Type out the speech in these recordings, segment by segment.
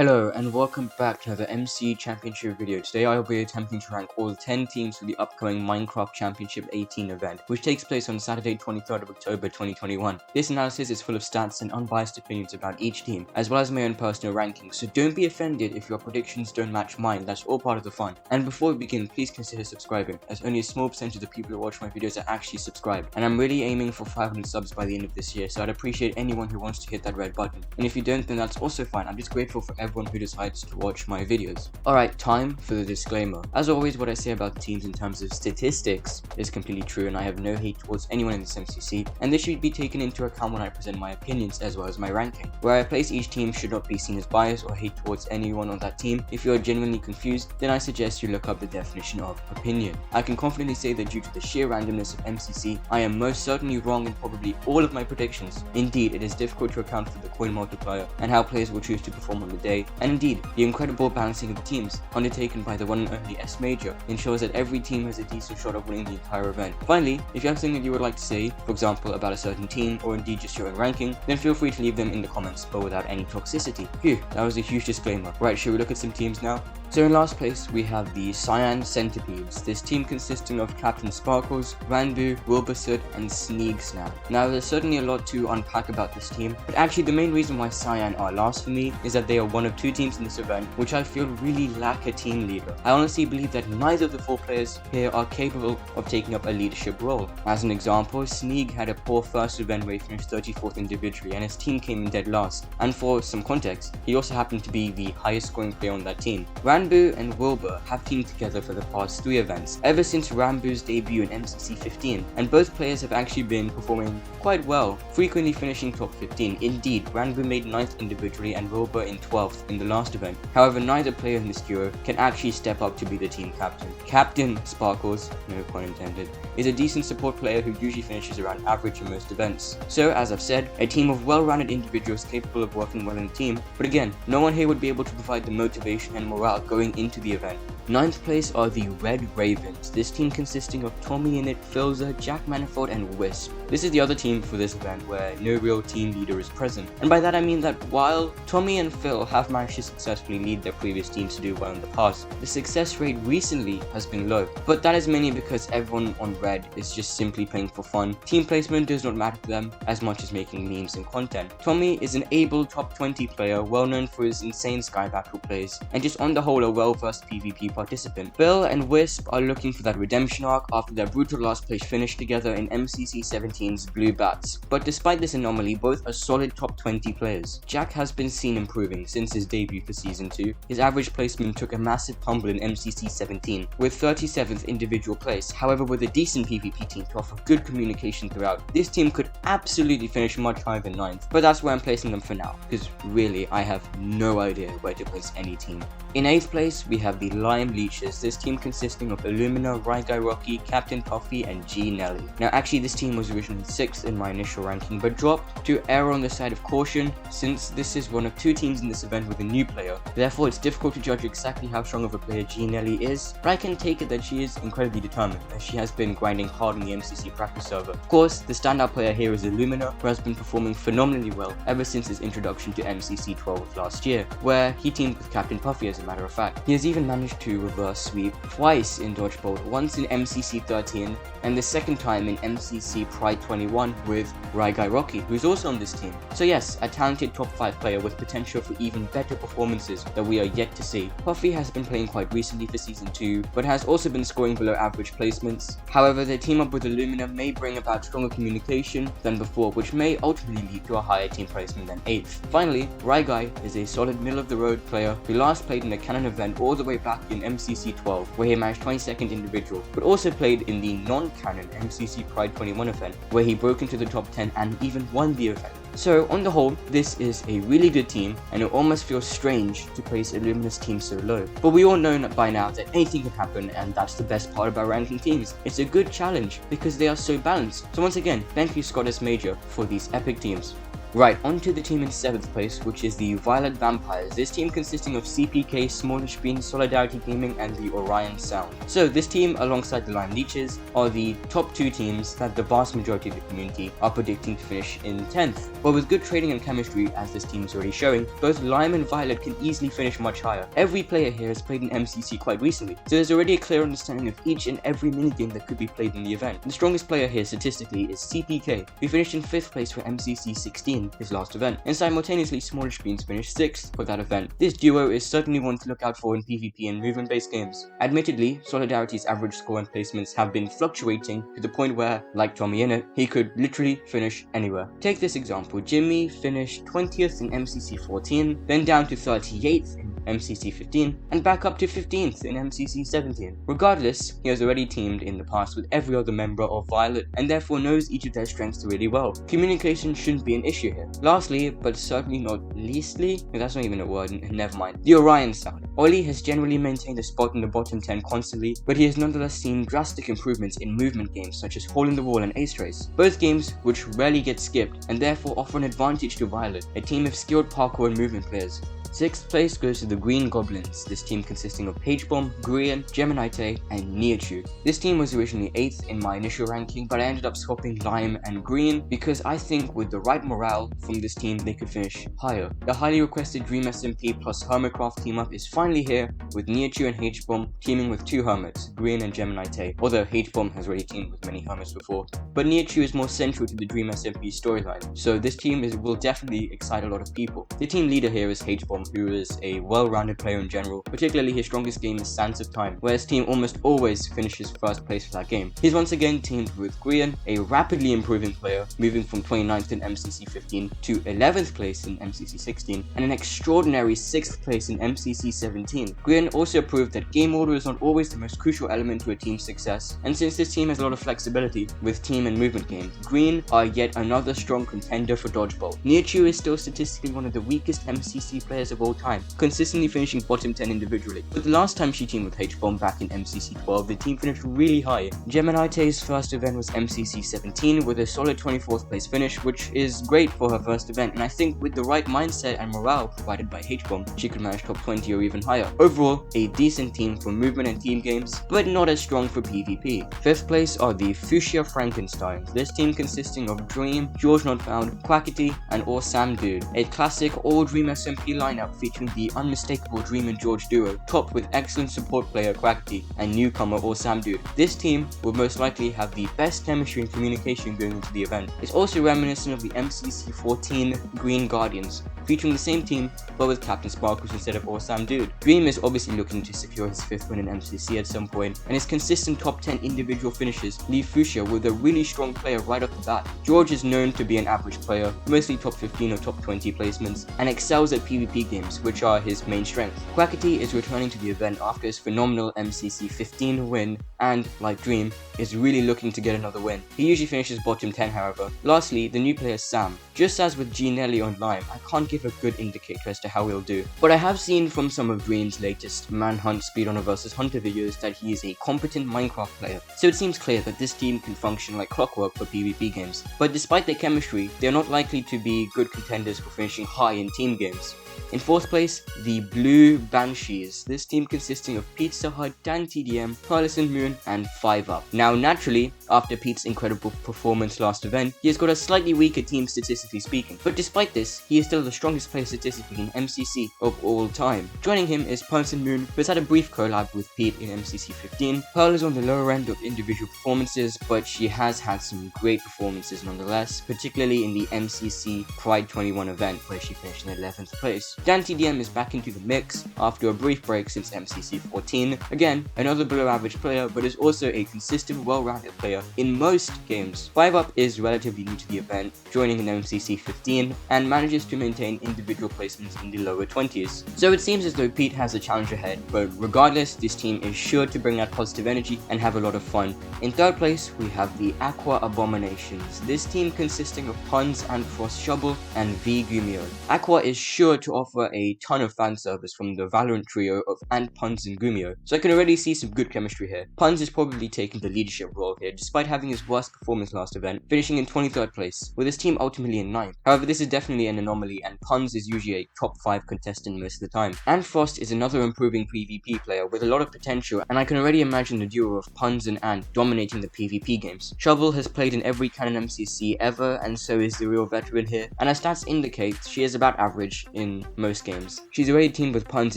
Hello and welcome back to the MC Championship video. Today I will be attempting to rank all 10 teams for the upcoming Minecraft Championship 18 event, which takes place on Saturday 23rd of October 2021. This analysis is full of stats and unbiased opinions about each team, as well as my own personal rankings, so don't be offended if your predictions don't match mine. That's all part of the fun. And before we begin, please consider subscribing, as only a small percentage of the people who watch my videos are actually subscribed, and I'm really aiming for 500 subs by the end of this year, so I'd appreciate anyone who wants to hit that red button. And if you don't, then that's also fine. I'm just grateful for everyone who decides to watch my videos. Alright, time for the disclaimer. As always, what I say about the teams in terms of statistics is completely true, and I have no hate towards anyone in this MCC, and this should be taken into account when I present my opinions as well as my ranking. Where I place each team should not be seen as bias or hate towards anyone on that team. If you are genuinely confused, then I suggest you look up the definition of opinion. I can confidently say that due to the sheer randomness of MCC, I am most certainly wrong in probably all of my predictions. Indeed, it is difficult to account for the coin multiplier and how players will choose to perform on the day, and indeed, the incredible balancing of the teams, undertaken by the one and only S Major, ensures that every team has a decent shot of winning the entire event. Finally, if you have something that you would like to say, for example about a certain team, or indeed just your own ranking, then feel free to leave them in the comments, but without any toxicity. Phew, that was a huge disclaimer. Right, should we look at some teams now? So in last place, we have the Cyan Centaurs. This team consisting of Captain Sparkles, Ranboo, Wilbur, and Sneegsnap. Now there's certainly a lot to unpack about this team, but actually the main reason why Cyan are last for me is that they are one of two teams in this event which I feel really lack a team leader. I honestly believe that neither of the four players here are capable of taking up a leadership role. As an example, Sneeg had a poor first event where he finished 34th individually and his team came in dead last, and for some context, he also happened to be the highest scoring player on that team. Ranboo and Wilbur have teamed together for the past 3 events, ever since Ranboo's debut in MCC 15, and both players have actually been performing quite well, frequently finishing top 15. Indeed, Ranboo made 9th individually and Wilbur in 12th in the last event. However, neither player in this duo can actually step up to be the team captain. Captain Sparkles, no pun intended, is a decent support player who usually finishes around average in most events. So, as I've said, a team of well-rounded individuals capable of working well in a team, but again, no one here would be able to provide the motivation and morale going into the event. 9th place are the Red Ravens, this team consisting of Tommy Innit, Filzer, Jack Manifold, and Wisp. This is the other team for this event where no real team leader is present, and by that I mean that while Tommy and Phil have managed to successfully lead their previous teams to do well in the past, the success rate recently has been low, but that is mainly because everyone on Red is just simply playing for fun. Team placement does not matter to them as much as making memes and content. Tommy is an able top 20 player, well known for his insane sky battle plays, and just on the whole a well-versed PvP participant. Bill and Wisp are looking for that redemption arc after their brutal last place finish together in MCC 17's Blue Bats, but despite this anomaly, both are solid top 20 players. Jack has been seen improving since his debut for Season 2. His average placement took a massive tumble in MCC 17, with 37th individual place. However, with a decent PvP team to offer good communication throughout, this team could absolutely finish much higher than 9th, but that's where I'm placing them for now, because really, I have no idea where to place any team. In 8th place, we have the Lime Leeches, this team consisting of Illumina, Ryguy Rocky, Captain Puffy, and G Nelly. Now actually this team was originally 6th in my initial ranking, but dropped to err on the side of caution since this is one of 2 teams in this event with a new player. Therefore it's difficult to judge exactly how strong of a player G Nelly is, but I can take it that she is incredibly determined, as she has been grinding hard on the MCC practice server. Of course, the standout player here is Illumina, who has been performing phenomenally well ever since his introduction to MCC 12 last year, where he teamed with Captain Puffy as a matter of fact. He has even managed to reverse sweep twice in Dodgeball, once in MCC 13 and the second time in MCC Pride 21 with Ryguy Rocky, who is also on this team. So yes, a talented top 5 player with potential for even better performances that we are yet to see. Puffy has been playing quite recently for Season 2, but has also been scoring below average placements. However, their team up with Illumina may bring about stronger communication than before, which may ultimately lead to a higher team placement than 8th. Finally, Ryguy is a solid middle-of-the-road player who last played in a canon event all the way back in MCC 12, where he managed 22nd individual, but also played in the non-canon MCC Pride 21 event, where he broke into the top 10 and even won the event. So on the whole, this is a really good team, and it almost feels strange to place a Luminous team so low. But we all know by now that anything can happen, and that's the best part about ranking teams. It's a good challenge because they are so balanced. So once again, thank you Scott S Major for these epic teams. Right, on to the team in 7th place, which is the Violet Vampires. This team consisting of CPK, Smallish Bean, Solidarity Gaming, and the Orion Sound. So this team, alongside the Lime Leeches, are the top 2 teams that the vast majority of the community are predicting to finish in 10th. But with good trading and chemistry, as this team is already showing, both Lime and Violet can easily finish much higher. Every player here has played in MCC quite recently, so there's already a clear understanding of each and every minigame that could be played in the event. The strongest player here statistically is CPK, who finished in 5th place for MCC 16, his last event, and simultaneously Smallish Beans finished 6th for that event. This duo is certainly one to look out for in PvP and movement-based games. Admittedly, Solidarity's average score and placements have been fluctuating to the point where, like Tommy Innit, he could literally finish anywhere. Take this example, Jimmy finished 20th in MCC 14, then down to 38th in MCC 15, and back up to 15th in MCC 17. Regardless, he has already teamed in the past with every other member of Violet, and therefore knows each of their strengths really well. Communication shouldn't be an issue here. Lastly, but certainly not leastly, that's not even a word, never mind, the Orion Sound. Ollie has generally maintained a spot in the bottom 10 constantly, but he has nonetheless seen drastic improvements in movement games such as Hole in the Wall and Ace Race, both games which rarely get skipped and therefore offer an advantage to Violet, a team of skilled parkour and movement players. 6th place goes to the Green Goblins, this team consisting of H-Bomb, Grian, Geminite, and Niachu. This team was originally 8th in my initial ranking, but I ended up swapping Lime and Green because I think with the right morale from this team they could finish higher. The highly requested Dream SMP plus Hermitcraft team up is finally here, with Niachu and H-Bomb teaming with 2 Hermits, Grian and Geminite, although H-Bomb has already teamed with many Hermits before. But Niachu is more central to the Dream SMP storyline, so this team will definitely excite a lot of people. The team leader here is H-Bomb, who is a well-rounded player in general, particularly his strongest game is Sands of Time, where his team almost always finishes 1st place for that game. He's once again teamed with Grian, a rapidly improving player, moving from 29th in MCC 15 to 11th place in MCC 16, and an extraordinary 6th place in MCC 17. Grian also proved that game order is not always the most crucial element to a team's success, and since this team has a lot of flexibility with team and movement games, Green are yet another strong contender for Dodgeball. Niachu is still statistically one of the weakest MCC players of all time, consistently finishing bottom 10 individually. But the last time she teamed with H-Bomb back in MCC 12, the team finished really high. Geminite's first event was MCC 17 with a solid 24th place finish, which is great for her first event, and I think with the right mindset and morale provided by H-Bomb, she could manage top 20 or even higher. Overall, a decent team for movement and team games, but not as strong for PvP. 5th place are the Fuchsia Frankensteins, this team consisting of Dream, George Not Found, Quackity, and Sam Dude, a classic all-Dream SMP lineup featuring the unmistakable Dream and George duo, topped with excellent support player Quackity and newcomer Sam Dude. This team will most likely have the best chemistry and communication going into the event. It's also reminiscent of the MCC 14 Green Guardians, featuring the same team but with Captain Sparkles instead of Sam Dude. Dream is obviously looking to secure his 5th win in MCC at some point, and his consistent top 10 individual finishes leave Fuchsia with a really strong player right off the bat. George is known to be an average player, mostly top 15 or top 20 placements, and excels at PvP games, which are his main strength. Quackity is returning to the event after his phenomenal MCC 15 win and, like Dream, is really looking to get another win. He usually finishes bottom 10 however. Lastly, the new player Sam. Just as with G Nelly on Lime, I can't give a good indicator as to how he'll do, but I have seen from some of Dream's latest Manhunt Speedrunner vs Hunter videos that he is a competent Minecraft player, so it seems clear that this team can function like clockwork for PvP games. But despite their chemistry, they are not likely to be good contenders for finishing high in team games. In 4th place, the Blue Banshees, this team consisting of Pizza Hut, Dan TDM, Carlison Moon, and 5UP. Now naturally, after Pete's incredible performance last event, he has got a slightly weaker team statistically speaking, but despite this, he is still the strongest player statistically in MCC of all time. Joining him is Carlison Moon, who has had a brief collab with Pete in MCC 15. Pearl is on the lower end of individual performances, but she has had some great performances nonetheless, particularly in the MCC Pride 21 event where she finished in 11th place. Dan TDM is back into the mix after a brief break since MCC 14. Again, another below average player, but is also a consistent, well-rounded player in most games. 5UP is relatively new to the event, joining in MCC 15, and manages to maintain individual placements in the lower 20s. So it seems as though Pete has a challenge ahead, but regardless, this team is sure to bring out positive energy and have a lot of fun. In 3rd place, we have the Aqua Abominations, this team consisting of Puns and Frost Shovel and V Gumio. Aqua is sure to to offer a ton of fan service from the Valorant trio of Ant, Punz, and Gumio, so I can already see some good chemistry here. Punz is probably taking the leadership role here, despite having his worst performance last event, finishing in 23rd place, with his team ultimately in 9th. However, this is definitely an anomaly, and Punz is usually a top 5 contestant most of the time. And Frost is another improving PvP player with a lot of potential, and I can already imagine the duo of Punz and Ant dominating the PvP games. Shovel has played in every canon MCC ever, and so is the real veteran here, and as stats indicate, she is about average in most games. She's already teamed with Punz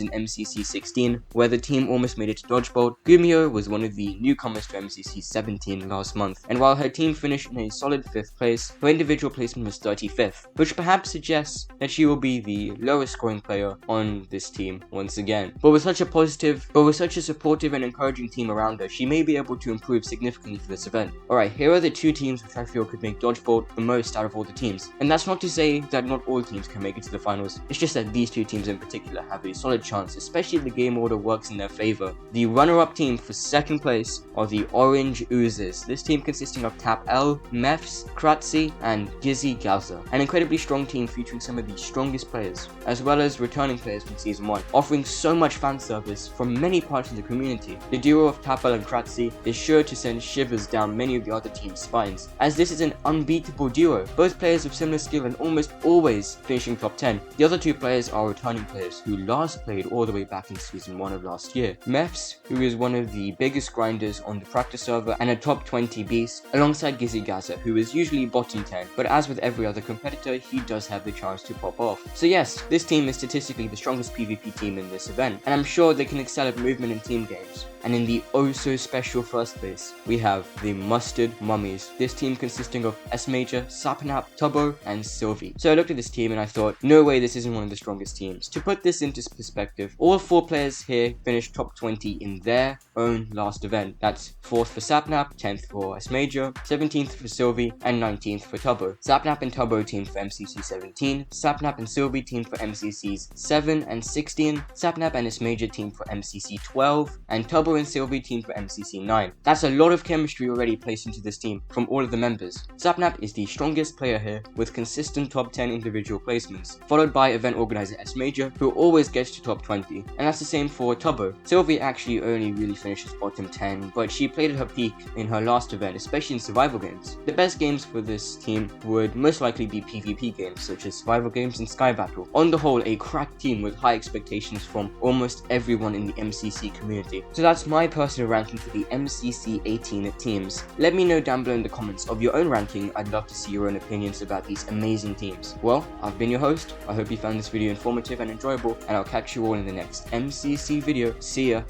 in MCC 16, where the team almost made it to Dodgeball. Gumio was one of the newcomers to MCC 17 last month, and while her team finished in a solid 5th place, her individual placement was 35th, which perhaps suggests that she will be the lowest scoring player on this team once again. But with such a supportive and encouraging team around her, she may be able to improve significantly for this event. Alright, here are the 2 teams which I feel could make Dodgeball the most out of all the teams. And that's not to say that not all teams can make it to the finals, it's just that these 2 teams in particular have a solid chance, especially if the game order works in their favor. The runner-up team for 2nd place are the Orange Oozes. This team consisting of Tap L, Mefs, Kratzy, and Gizzy Gaza. An incredibly strong team featuring some of the strongest players, as well as returning players from Season 1, offering so much fan service from many parts of the community. The duo of Tap L and Kratzy is sure to send shivers down many of the other team's spines, as this is an unbeatable duo, both players with similar skill and almost always finishing top 10. The other 2 players are returning players who last played all the way back in Season 1 of last year. Mefs, who is one of the biggest grinders on the practice server and a top 20 beast, alongside Gizzy Gaza, who is usually bottom 10, but as with every other competitor, he does have the chance to pop off. So yes, this team is statistically the strongest PvP team in this event, and I'm sure they can excel at movement and team games. And in the oh so special 1st place, we have the Mustard Mummies. This team consisting of S Major, Sapnap, Tubbo, and Sylvie. So I looked at this team and I thought, no way this isn't one of the strongest teams. To put this into perspective, all 4 players here finished top 20 in their own last event. That's 4th for Sapnap, 10th for S Major, 17th for Sylvie, and 19th for Tubbo. Sapnap and Tubbo teamed for MCC 17, Sapnap and Sylvie teamed for MCCs 7 and 16, Sapnap and S Major teamed for MCC 12, and Tubbo and Sylvie teamed for MCC 9. That's a lot of chemistry already placed into this team from all of the members. Sapnap is the strongest player here with consistent top 10 individual placements, followed by event organizer S Major, who always gets to top 20, and that's the same for Tubbo. Sylvie actually only really finishes bottom 10, but she played at her peak in her last event, especially in survival games. The best games for this team would most likely be PvP games such as survival games and Sky Battle. On the whole, a cracked team with high expectations from almost everyone in the MCC community. So that's my personal ranking for the MCC 18 teams. Let me know down below in the comments of your own ranking. I'd love to see your own opinions about these amazing teams. Well, I've been your host. I hope you found this video informative and enjoyable, and I'll catch you all in the next MCC video. See ya!